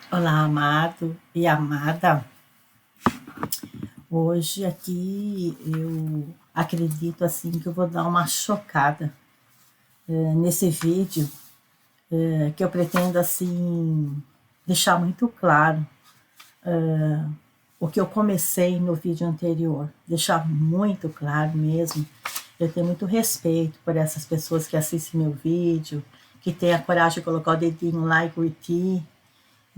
Olá, amado e amada. Hoje aqui eu acredito assim que eu vou dar uma chocada nesse vídeo que eu pretendo assim deixar muito claro o que eu comecei no vídeo anterior, deixar muito claro mesmo. Eu tenho muito respeito por essas pessoas que assistem meu vídeo, que têm a coragem de colocar o dedinho lá e curtir,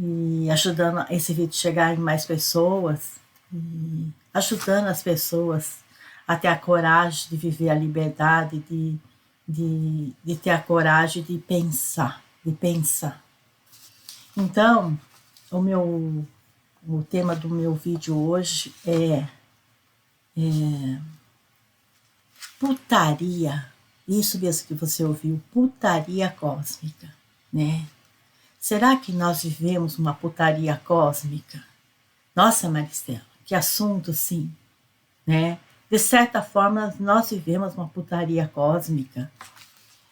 e ajudando esse vídeo chegar em mais pessoas, e ajudando as pessoas a ter a coragem de viver a liberdade, de ter a coragem de pensar, de pensar. Então, o tema do meu vídeo hoje é putaria, isso mesmo que você ouviu, putaria cósmica, né? Será que nós vivemos uma putaria cósmica? Nossa, Maristela, que assunto, sim, né? De certa forma, nós vivemos uma putaria cósmica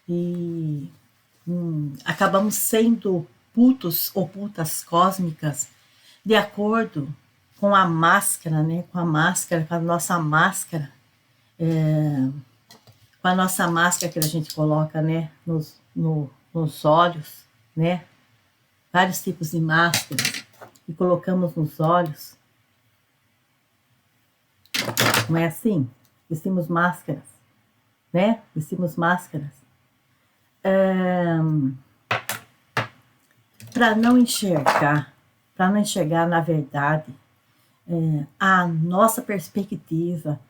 e acabamos sendo putos ou putas cósmicas de acordo com a máscara, né? Com a máscara, com a nossa máscara, com a nossa máscara que a gente coloca, né? Nos olhos, né? Vários tipos de máscaras que colocamos nos olhos. Não é assim? Vestimos máscaras, né? Vestimos máscaras. Para não enxergar, na verdade, a nossa perspectiva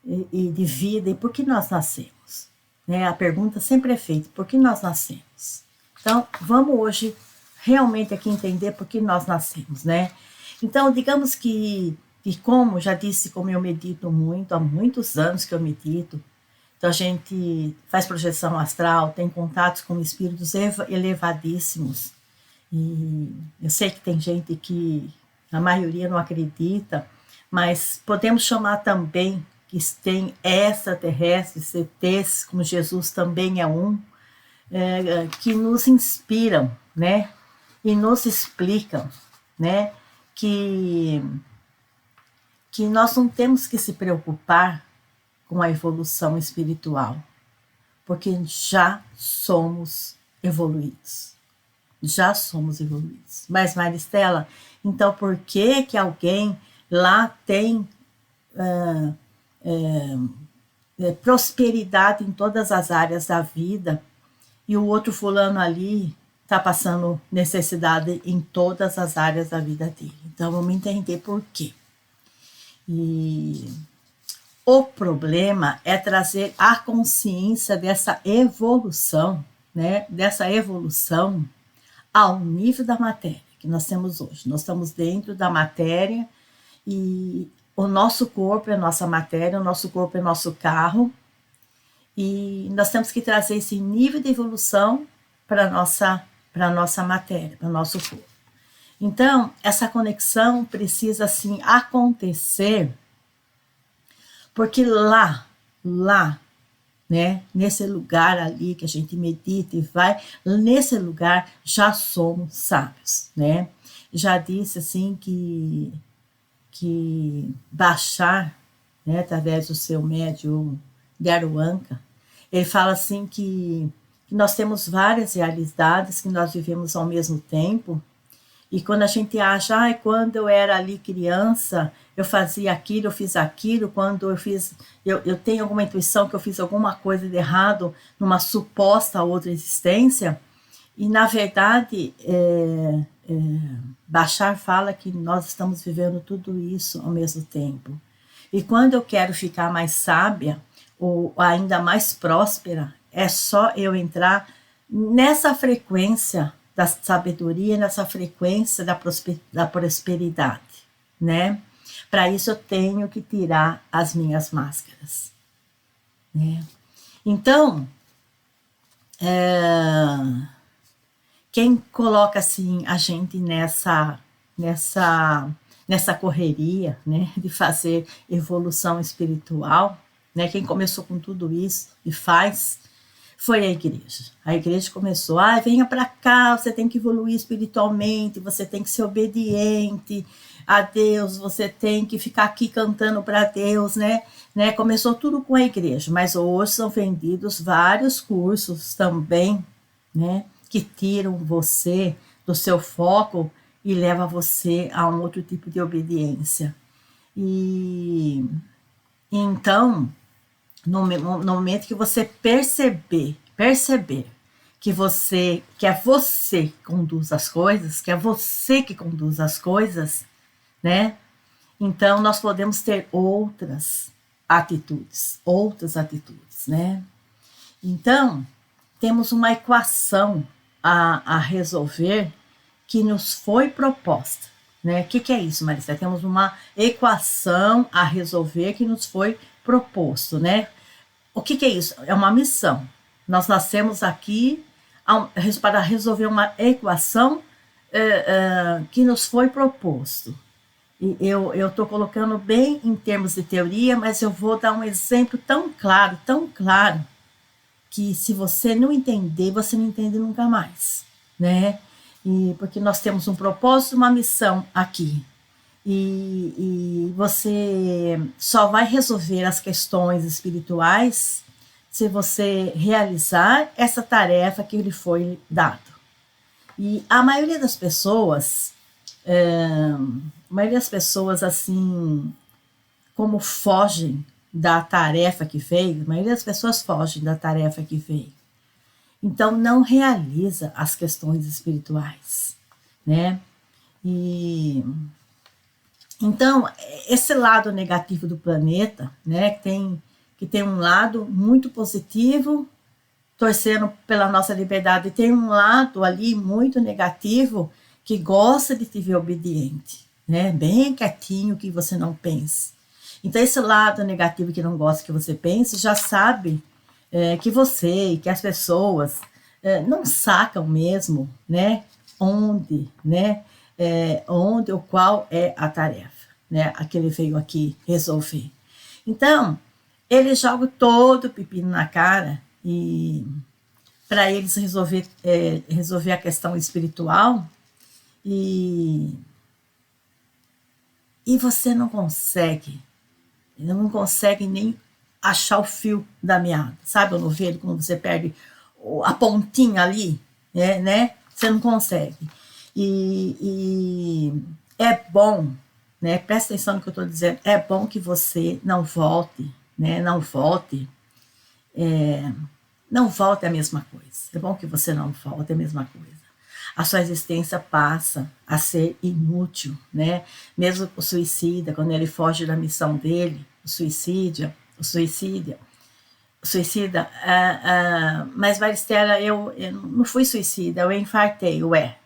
e de vida e por que nós nascemos. Né? A pergunta sempre é feita, por que nós nascemos? Então, vamos hoje realmente aqui entender por que nós nascemos, né? Então, digamos que como já disse, como eu medito muito, há muitos anos que eu medito, então a gente faz projeção astral, tem contatos com espíritos elevadíssimos, e eu sei que tem gente que a maioria não acredita, mas podemos chamar também que tem extraterrestres, CTs, como Jesus também é um, que nos inspiram, né? E nos explicam, né? Que, que nós não temos que se preocupar com a evolução espiritual, porque já somos evoluídos. Já somos evoluídos. Mas, Maristela, então por que que alguém lá tem prosperidade em todas as áreas da vida e o outro fulano ali está passando necessidade em todas as áreas da vida dele? Então, vamos entender por quê. E o problema é trazer a consciência dessa evolução, né? Dessa evolução ao nível da matéria que nós temos hoje. Nós estamos dentro da matéria e o nosso corpo é nossa matéria, o nosso corpo é nosso carro, e nós temos que trazer esse nível de evolução para a nossa matéria, para o nosso corpo. Então, essa conexão precisa, assim, acontecer, porque lá, né, nesse lugar ali que a gente medita e vai, nesse lugar já somos sábios, né? Já disse, assim, que baixar, né, através do seu médium Daruanka, ele fala assim que nós temos várias realidades que nós vivemos ao mesmo tempo, e quando a gente acha, quando eu era ali criança, eu fazia aquilo, eu fiz aquilo, quando eu tenho alguma intuição que eu fiz alguma coisa de errado numa suposta outra existência, e na verdade, Bashar fala que nós estamos vivendo tudo isso ao mesmo tempo. E quando eu quero ficar mais sábia, ou ainda mais próspera, é só eu entrar nessa frequência da sabedoria, nessa frequência da prosperidade, né? Para isso eu tenho que tirar as minhas máscaras, né? Então, quem coloca assim a gente nessa correria, né, de fazer evolução espiritual, né? Quem começou com tudo isso e faz Foi a igreja. A igreja começou, venha para cá, você tem que evoluir espiritualmente, você tem que ser obediente a Deus, você tem que ficar aqui cantando para Deus, né? Começou tudo com a igreja, mas hoje são vendidos vários cursos também, né? Que tiram você do seu foco e leva você a um outro tipo de obediência. E então, no momento que você perceber que é você que conduz as coisas, que é você que conduz as coisas, né? Então nós podemos ter outras atitudes, né? Então, temos uma equação a resolver que nos foi proposta, né? O que é isso, Marisa? Temos uma equação a resolver que nos foi proposto, né? O que é isso? É uma missão. Nós nascemos aqui para resolver uma equação que nos foi proposto. E eu estou colocando bem em termos de teoria, mas eu vou dar um exemplo tão claro, que se você não entender, você não entende nunca mais, né? E porque nós temos um propósito, uma missão aqui. E você só vai resolver as questões espirituais se você realizar essa tarefa que lhe foi dado. E a maioria das pessoas, assim, como fogem da tarefa que veio, a maioria das pessoas fogem da tarefa que veio. Então, não realiza as questões espirituais, né? E então, esse lado negativo do planeta, né, que tem um lado muito positivo, torcendo pela nossa liberdade, e tem um lado ali muito negativo, que gosta de te ver obediente, né, bem quietinho, que você não pense. Então, esse lado negativo que não gosta que você pense, já sabe que você e que as pessoas não sacam mesmo, né, onde ou qual é a tarefa, né, a que ele veio aqui resolver. Então, ele joga todo o pepino na cara e para eles resolver a questão espiritual e você não consegue nem achar o fio da meada, sabe o novelo, quando você perde a pontinha ali, né? Você não consegue. E é bom, né? Presta atenção no que eu estou dizendo. É bom que você não volte, né? Não volte a mesma coisa. É bom que você não volte a mesma coisa. A sua existência passa a ser inútil, né? Mesmo o suicida, quando ele foge da missão dele, o suicida, mas Maristela, eu não fui suicida, eu infartei. Ué,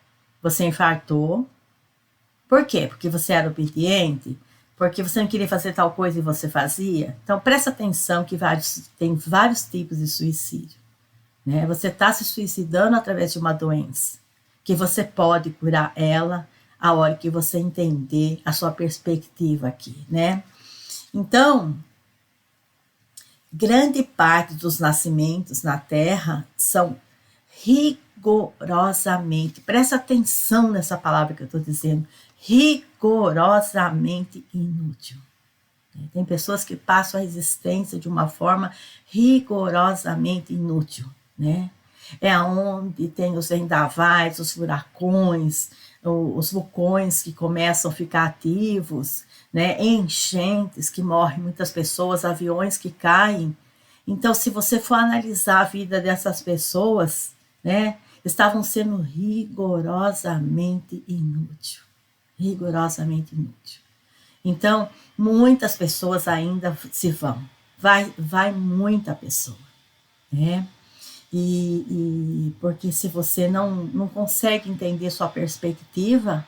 você infartou? Por quê? Porque você era obediente? Porque você não queria fazer tal coisa e você fazia? Então, presta atenção que tem vários tipos de suicídio, né? Você está se suicidando através de uma doença, que você pode curar ela a hora que você entender a sua perspectiva aqui, né? Então, grande parte dos nascimentos na Terra são rigorosamente, presta atenção nessa palavra que eu estou dizendo, rigorosamente inútil. Tem pessoas que passam a existência de uma forma rigorosamente inútil, né? É onde tem os vendavais, os furacões, os vulcões que começam a ficar ativos, né? Enchentes que morrem muitas pessoas, aviões que caem. Então, se você for analisar a vida dessas pessoas, né, estavam sendo rigorosamente inútil. Rigorosamente inútil. Então, muitas pessoas ainda se vão. Vai muita pessoa, né? E porque se você não consegue entender sua perspectiva,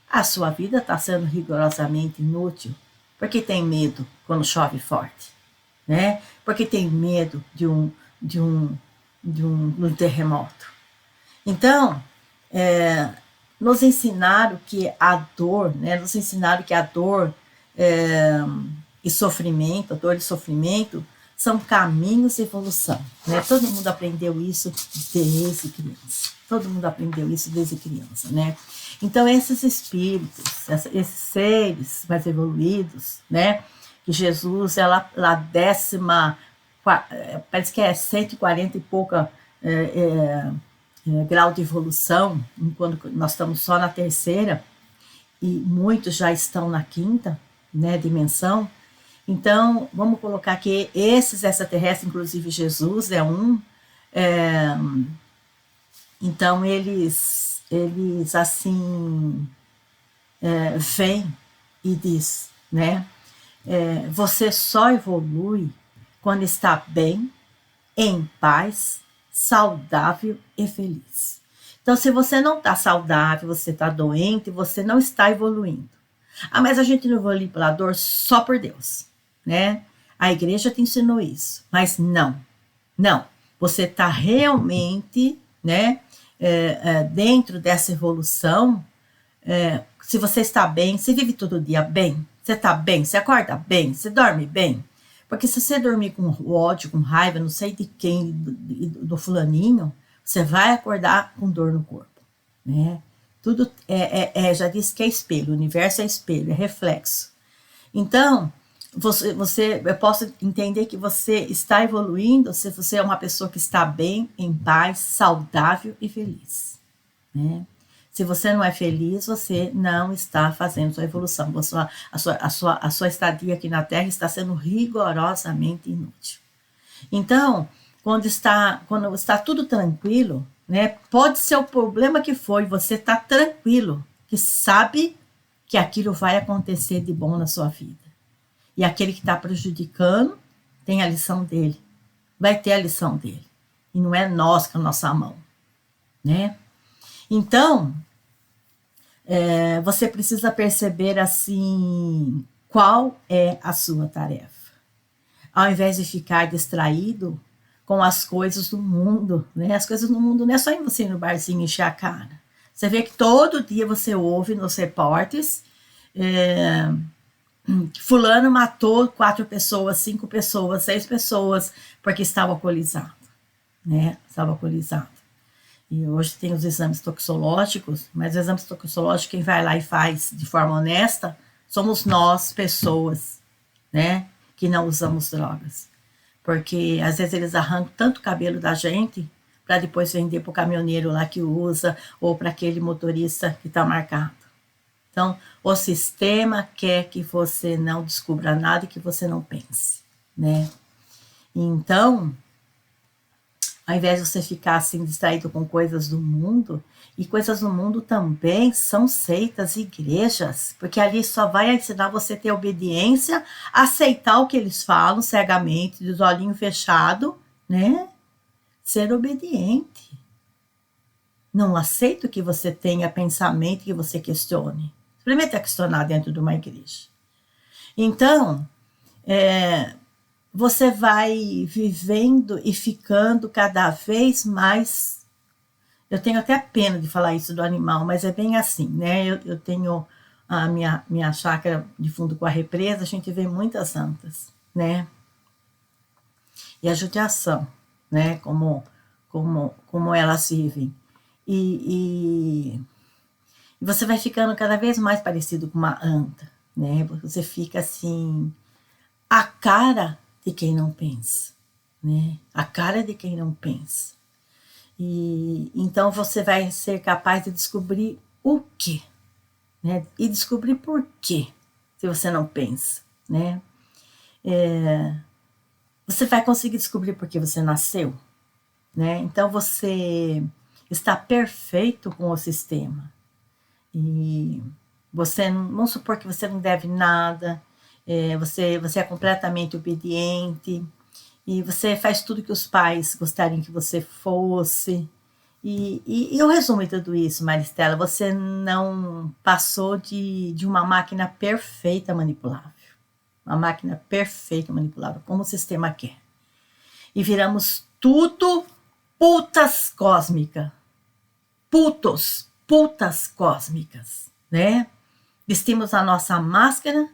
a sua vida está sendo rigorosamente inútil, porque tem medo quando chove forte, né? Porque tem medo de um terremoto. Então, nos ensinaram que a dor, né? Nos ensinaram que a dor e sofrimento são caminhos de evolução, né? Todo mundo aprendeu isso desde criança. Todo mundo aprendeu isso desde criança, né? Então, esses espíritos, esses seres mais evoluídos, né? Que Jesus, lá décima, parece que é 140 e pouca grau de evolução, enquanto nós estamos só na terceira, e muitos já estão na quinta, né, dimensão. Então, vamos colocar que esses extraterrestres, inclusive Jesus é um, então eles assim, vêm e diz, né, você só evolui quando está bem, em paz, saudável e feliz. Então, se você não está saudável, você está doente, você não está evoluindo. Ah, mas a gente não evolui pela dor só por Deus, né? A igreja te ensinou isso, mas não. Você está realmente, né, dentro dessa evolução. Se você está bem, você vive todo dia bem, você está bem, você acorda bem, você dorme bem. Porque se você dormir com ódio, com raiva, não sei de quem, do fulaninho, você vai acordar com dor no corpo, né? Tudo já disse que é espelho, o universo é espelho, é reflexo. Então, eu posso entender que você está evoluindo se você é uma pessoa que está bem, em paz, saudável e feliz, né? Se você não é feliz, você não está fazendo sua evolução. A sua estadia aqui na Terra está sendo rigorosamente inútil. Então, quando está tudo tranquilo, né, pode ser o problema que for, você está tranquilo, que sabe que aquilo vai acontecer de bom na sua vida. E aquele que está prejudicando tem a lição dele, vai ter a lição dele. E não é nós com a nossa mão, né? Então, você precisa perceber assim, qual é a sua tarefa. Ao invés de ficar distraído com as coisas do mundo, né? As coisas do mundo não é só em você ir no barzinho encher a cara. Você vê que todo dia você ouve nos repórteres, fulano matou 4 pessoas, 5 pessoas, 6 pessoas, porque estava alcoolizado, né? Estava alcoolizado. E hoje tem os exames toxicológicos, mas os exames toxicológicos, quem vai lá e faz de forma honesta, somos nós, pessoas, né, que não usamos drogas. Porque às vezes eles arrancam tanto o cabelo da gente para depois vender para o caminhoneiro lá que usa, ou para aquele motorista que está marcado. Então, o sistema quer que você não descubra nada e que você não pense, né? Então, ao invés de você ficar assim distraído com coisas do mundo, e coisas do mundo também são seitas, igrejas, porque ali só vai ensinar você a ter obediência, aceitar o que eles falam cegamente, de olhinho fechado, né? Ser obediente. Não aceito que você tenha pensamento, que você questione. Experimenta questionar dentro de uma igreja. Então, você vai vivendo e ficando cada vez mais. Eu tenho até pena de falar isso do animal, mas é bem assim, né? Eu tenho a minha chácara de fundo com a represa, a gente vê muitas antas, né? E a judiação, né? Como elas vivem. E você vai ficando cada vez mais parecido com uma anta, né? Você fica assim, a cara de quem não pensa, né? A cara de quem não pensa. E então você vai ser capaz de descobrir o quê, né? E descobrir por quê, se você não pensa, né? Você vai conseguir descobrir por que você nasceu, né? Então você está perfeito com o sistema. E vamos supor que você não deve nada, você é completamente obediente, e você faz tudo que os pais gostariam que você fosse. E eu resumo tudo isso, Maristela, você não passou de uma máquina perfeita manipulável. Uma máquina perfeita manipulável, como o sistema quer. E viramos tudo putas cósmicas. Putas cósmicas, né? Vestimos a nossa máscara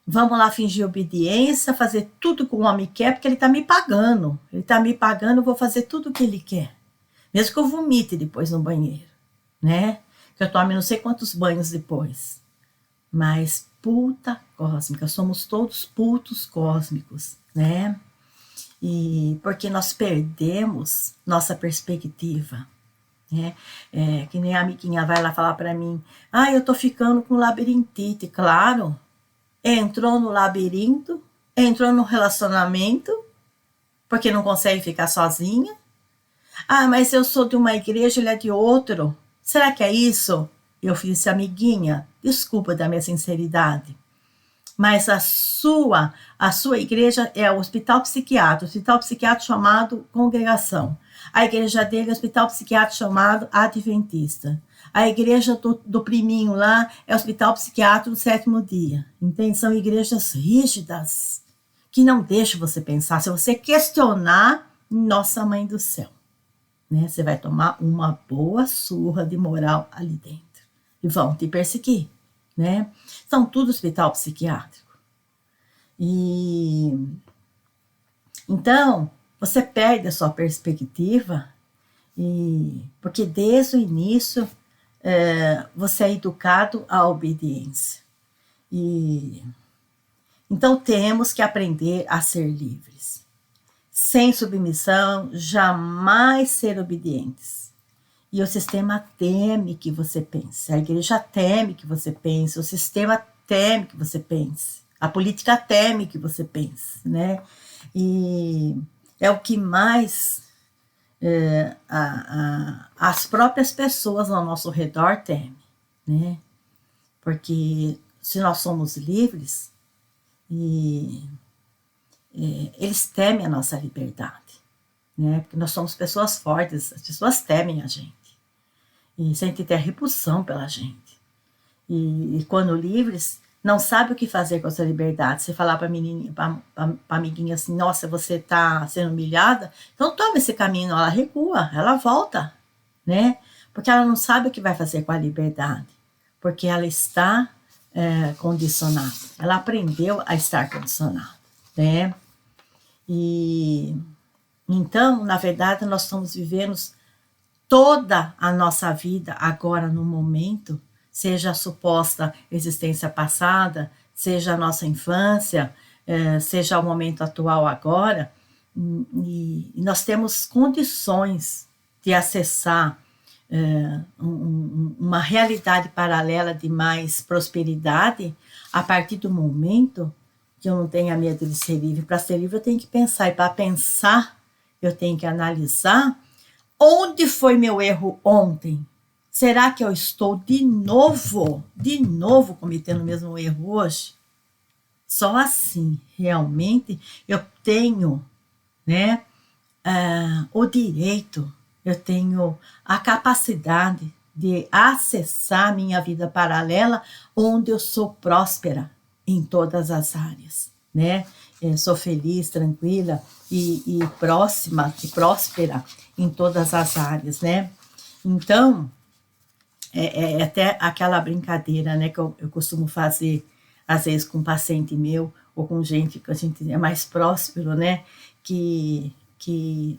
Vamos lá fingir obediência, fazer tudo que o homem quer, porque ele está me pagando. Ele está me pagando, eu vou fazer tudo o que ele quer. Mesmo que eu vomite depois no banheiro, né? Que eu tome não sei quantos banhos depois. Mas puta cósmica, somos todos putos cósmicos, né? E porque nós perdemos nossa perspectiva, né? Que nem a amiguinha vai lá falar para mim, eu tô ficando com labirintite. Claro, entrou no labirinto, entrou no relacionamento, porque não consegue ficar sozinha. Mas eu sou de uma igreja, ele é de outro. Será que é isso? Eu fiz amiguinha, desculpa da minha sinceridade, mas a sua igreja é o hospital psiquiátrico chamado Congregação. A igreja dele é o hospital psiquiátrico chamado Adventista. A igreja do priminho lá é o hospital psiquiátrico do sétimo dia. Entende? São igrejas rígidas, que não deixam você pensar. Se você questionar, nossa mãe do céu, né? Você vai tomar uma boa surra de moral ali dentro. E vão te perseguir, né? São tudo hospital psiquiátrico. E então, você perde a sua perspectiva, porque desde o início você é educado à obediência. Então temos que aprender a ser livres. Sem submissão, jamais ser obedientes. E o sistema teme que você pense, a igreja teme que você pense, o sistema teme que você pense, a política teme que você pense, né? E é o que mais as próprias pessoas ao nosso redor temem, né? Porque se nós somos livres, eles temem a nossa liberdade, né? Porque nós somos pessoas fortes, as pessoas temem a gente. E sentem até repulsão pela gente. E quando livres, não sabe o que fazer com essa liberdade. Você falar para a amiguinha assim, nossa, você está sendo humilhada, então toma esse caminho, ela recua, ela volta, né? Porque ela não sabe o que vai fazer com a liberdade, porque ela está condicionada, ela aprendeu a estar condicionada, né? E então, na verdade, nós estamos vivendo toda a nossa vida agora no momento, seja a suposta existência passada, seja a nossa infância, seja o momento atual agora, e nós temos condições de acessar uma realidade paralela de mais prosperidade a partir do momento que eu não tenha medo de ser livre. Para ser livre eu tenho que pensar, e para pensar eu tenho que analisar onde foi meu erro ontem. Será que eu estou de novo cometendo o mesmo erro hoje? Só assim, realmente, eu tenho, né, o direito, eu tenho a capacidade de acessar a minha vida paralela, onde eu sou próspera em todas as áreas, né? Sou feliz, tranquila e próxima e próspera em todas as áreas, né? Então, até aquela brincadeira, né, que eu costumo fazer, às vezes, com um paciente meu, ou com gente que a gente é mais próspero, né, que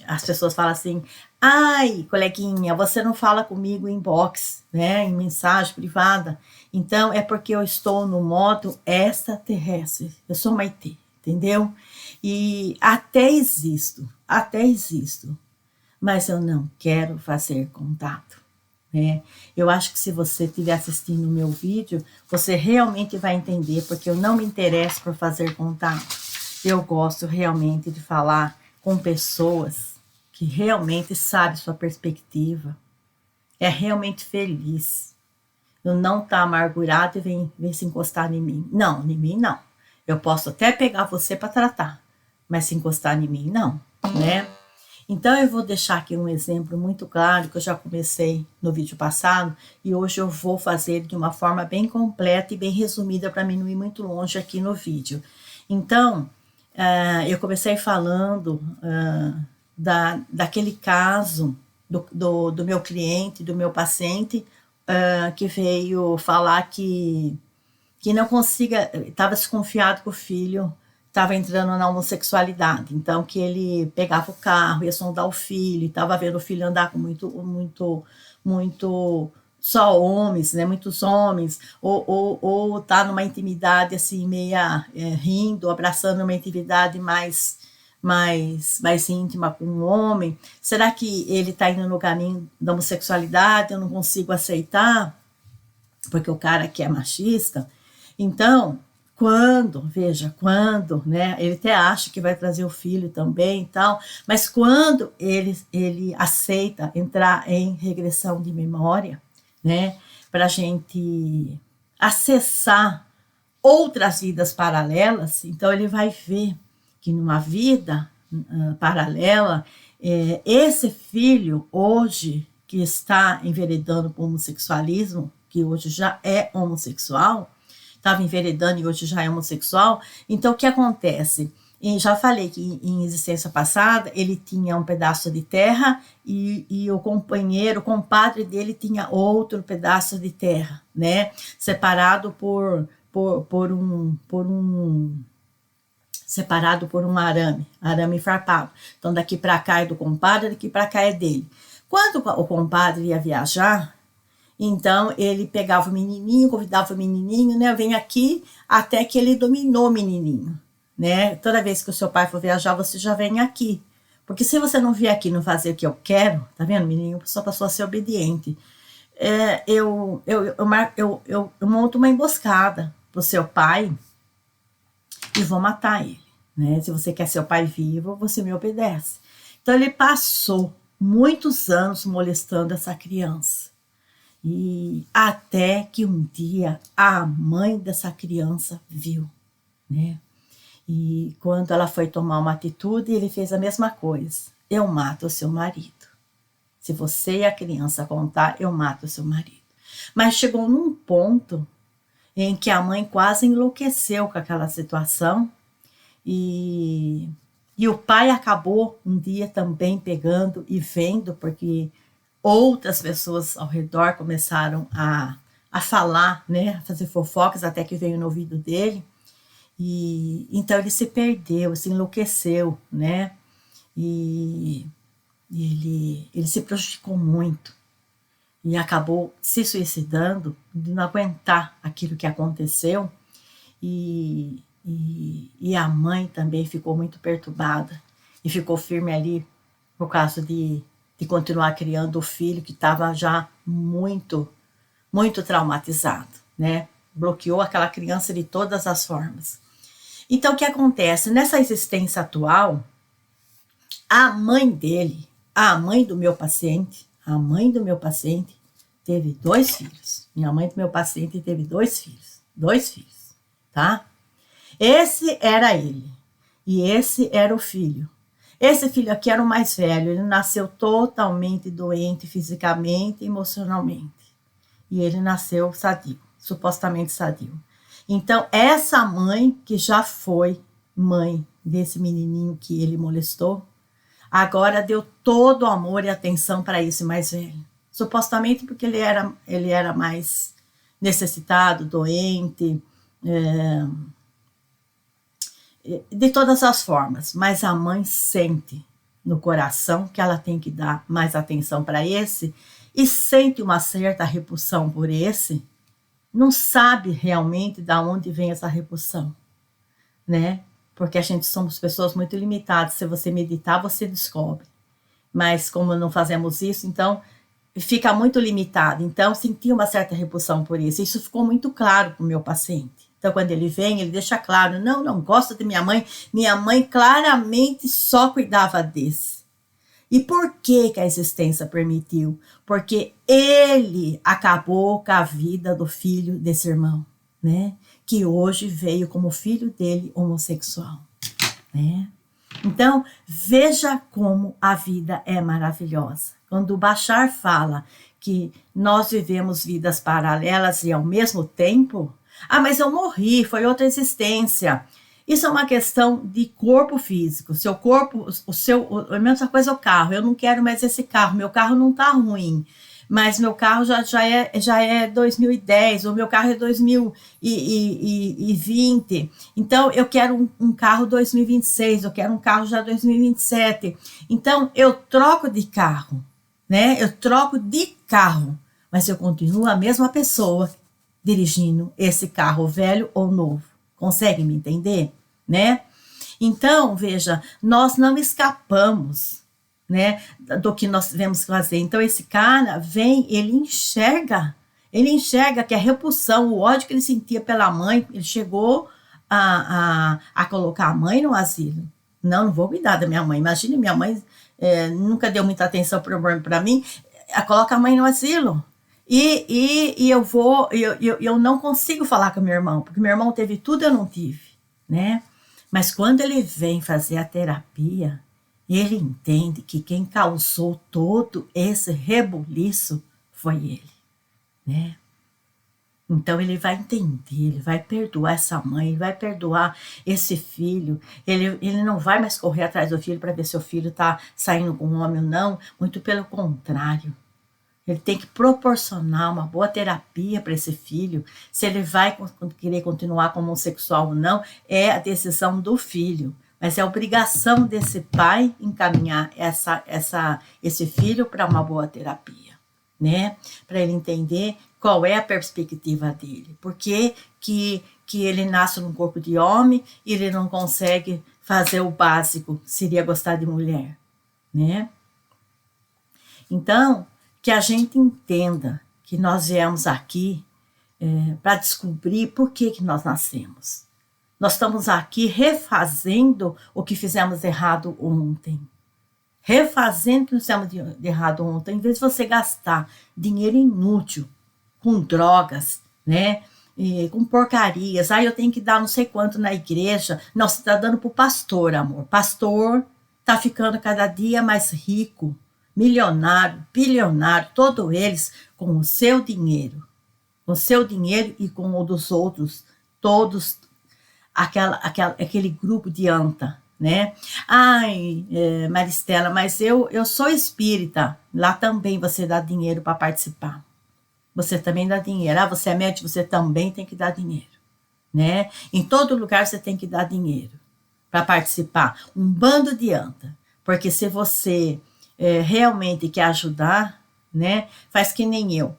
as pessoas falam assim, ai, coleguinha, você não fala comigo em inbox, né, em mensagem privada, então é porque eu estou no modo extraterrestre, eu sou uma ET, entendeu? E até existo, mas eu não quero fazer contato, né? Eu acho que se você estiver assistindo o meu vídeo, você realmente vai entender, porque eu não me interesso por fazer contato. Eu gosto realmente de falar com pessoas que realmente sabem sua perspectiva, é realmente feliz. Eu não tá amargurado e vem se encostar em mim. Não, em mim não. Eu posso até pegar você para tratar, mas se encostar em mim, não, né? Então, eu vou deixar aqui um exemplo muito claro, que eu já comecei no vídeo passado, e hoje eu vou fazer de uma forma bem completa e bem resumida, para mim não ir muito longe aqui no vídeo. Então, eu comecei falando daquele caso do meu cliente, do meu paciente, que veio falar que que não consiga, estava desconfiado que o filho estava entrando na homossexualidade, então que ele pegava o carro, ia sondar o filho, estava vendo o filho andar com muito só homens, né, muitos homens, ou tá numa intimidade assim, meia rindo, abraçando uma intimidade mais íntima com um homem. Será que ele está indo no caminho da homossexualidade? Eu não consigo aceitar, porque o cara aqui é machista. Então, quando, né, ele até acha que vai trazer o filho também e tal, mas quando ele aceita entrar em regressão de memória, né, para a gente acessar outras vidas paralelas, então ele vai ver que numa vida paralela, esse filho hoje que está enveredando para o homossexualismo, que hoje já é homossexual, estava enveredando e hoje já é homossexual, então o que acontece? E já falei que em existência passada ele tinha um pedaço de terra e o compadre dele tinha outro pedaço de terra, né? Separado por um arame farpado. Então daqui para cá é do compadre, daqui para cá é dele. Quando o compadre ia viajar, então ele pegava o menininho, convidava o menininho, né? Vem aqui, até que ele dominou o menininho, né? Toda vez que o seu pai for viajar, você já vem aqui. Porque se você não vier aqui e não fazer o que eu quero, tá vendo? O menininho só passou a ser obediente. Eu monto uma emboscada pro seu pai e vou matar ele, né? Se você quer seu pai vivo, você me obedece. Então ele passou muitos anos molestando essa criança. E até que um dia a mãe dessa criança viu, né? E quando ela foi tomar uma atitude, ele fez a mesma coisa. Eu mato o seu marido. Se você e a criança contar, eu mato o seu marido. Mas chegou num ponto em que a mãe quase enlouqueceu com aquela situação e o pai acabou um dia também pegando e vendo, porque outras pessoas ao redor começaram a falar, né, a fazer fofocas, até que veio no ouvido dele, e então ele se perdeu, se enlouqueceu, né, e ele se prejudicou muito, e acabou se suicidando, de não aguentar aquilo que aconteceu, e a mãe também ficou muito perturbada, e ficou firme ali, por causa de continuar criando o filho que estava já muito traumatizado, né? Bloqueou aquela criança de todas as formas. Então, o que acontece? Nessa existência atual, a mãe dele, a mãe do meu paciente, teve 2 filhos. Minha mãe do meu paciente teve 2 filhos, tá? Esse era ele, e esse era o filho. Esse filho aqui era o mais velho, ele nasceu totalmente doente fisicamente e emocionalmente. E ele nasceu sadio, supostamente sadio. Então, essa mãe, que já foi mãe desse menininho que ele molestou, agora deu todo o amor e atenção para esse mais velho. Supostamente porque ele era mais necessitado, doente, de todas as formas, mas a mãe sente no coração que ela tem que dar mais atenção para esse e sente uma certa repulsão por esse, não sabe realmente de onde vem essa repulsão, né? Porque a gente somos pessoas muito limitadas, se você meditar, você descobre. Mas como não fazemos isso, então fica muito limitado. Então, senti uma certa repulsão por isso. Isso ficou muito claro para o meu paciente. Então, quando ele vem, ele deixa claro, não gosto de minha mãe. Minha mãe claramente só cuidava desse. E por que a existência permitiu? Porque ele acabou com a vida do filho desse irmão, né? Que hoje veio como filho dele homossexual, né? Então, veja como a vida é maravilhosa. Quando o Bashar fala que nós vivemos vidas paralelas e ao mesmo tempo, mas eu morri, foi outra existência. Isso é uma questão de corpo físico. Seu corpo, a mesma coisa é o carro. Eu não quero mais esse carro, meu carro não está ruim. mas meu carro já é 2010, o meu carro é 2020, então eu quero um carro 2026, eu quero um carro já 2027, então eu troco de carro, né? Eu troco de carro, mas eu continuo a mesma pessoa dirigindo esse carro velho ou novo. Consegue me entender, né? Então, veja, nós não escapamos, né, do que nós devemos fazer. Então, esse cara vem, ele enxerga que a repulsão, o ódio que ele sentia pela mãe, ele chegou a colocar a mãe no asilo. Não vou cuidar da minha mãe. Imagine, minha mãe nunca deu muita atenção para mim, coloca a mãe no asilo. E eu não consigo falar com meu irmão, porque meu irmão teve tudo, eu não tive, né? Mas quando ele vem fazer a terapia, ele entende que quem causou todo esse rebuliço foi ele, né? Então ele vai entender, ele vai perdoar essa mãe, ele vai perdoar esse filho, ele não vai mais correr atrás do filho para ver se o filho está saindo com um homem ou não, muito pelo contrário. Ele tem que proporcionar uma boa terapia para esse filho. Se ele vai querer continuar como homossexual ou não, é a decisão do filho. Mas é obrigação desse pai encaminhar esse filho para uma boa terapia, né? Para ele entender qual é a perspectiva dele. Por que ele nasce num corpo de homem e ele não consegue fazer o básico, seria gostar de mulher, né? Então, que a gente entenda que nós viemos aqui para descobrir por que nós nascemos. Nós estamos aqui refazendo o que fizemos errado ontem. Refazendo o que fizemos de errado ontem. Em vez de você gastar dinheiro inútil com drogas, né? Com porcarias. Eu tenho que dar não sei quanto na igreja. Não, você está dando para o pastor, amor. Pastor está ficando cada dia mais rico, milionário, bilionário, todos eles com o seu dinheiro e com o dos outros, todos, aquele grupo de anta, né? Maristela, mas eu sou espírita, lá também você dá dinheiro para participar, você também dá dinheiro, você é médico, você também tem que dar dinheiro, né? Em todo lugar você tem que dar dinheiro para participar, um bando de anta, porque se você realmente quer ajudar, né? Faz que nem eu.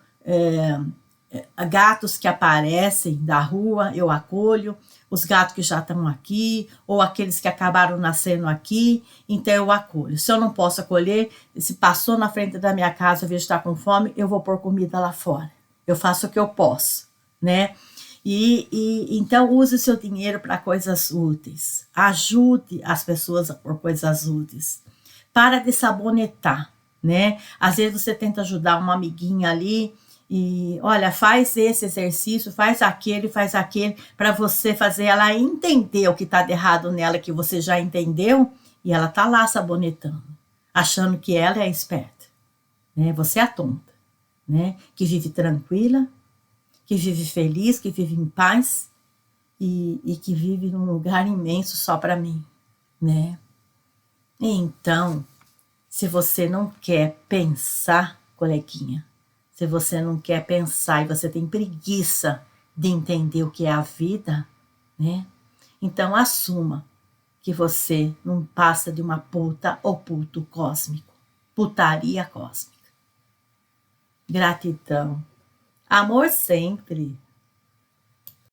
Gatos que aparecem da rua, eu acolho. Os gatos que já estão aqui, ou aqueles que acabaram nascendo aqui, então eu acolho. Se eu não posso acolher, se passou na frente da minha casa, eu vejo que está com fome, eu vou pôr comida lá fora. Eu faço o que eu posso, né? Então use o seu dinheiro para coisas úteis. Ajude as pessoas por coisas úteis. Para de sabonetar, né? Às vezes você tenta ajudar uma amiguinha ali e, olha, faz esse exercício, faz aquele, para você fazer ela entender o que está de errado nela, que você já entendeu, e ela tá lá sabonetando, achando que ela é esperta, né? Você é a tonta, né? Que vive tranquila, que vive feliz, que vive em paz e que vive num lugar imenso só para mim, né? Então, se você não quer pensar, coleguinha, se você não quer pensar e você tem preguiça de entender o que é a vida, né? Então assuma que você não passa de uma puta ou puto cósmico. Putaria cósmica. Gratidão. Amor sempre.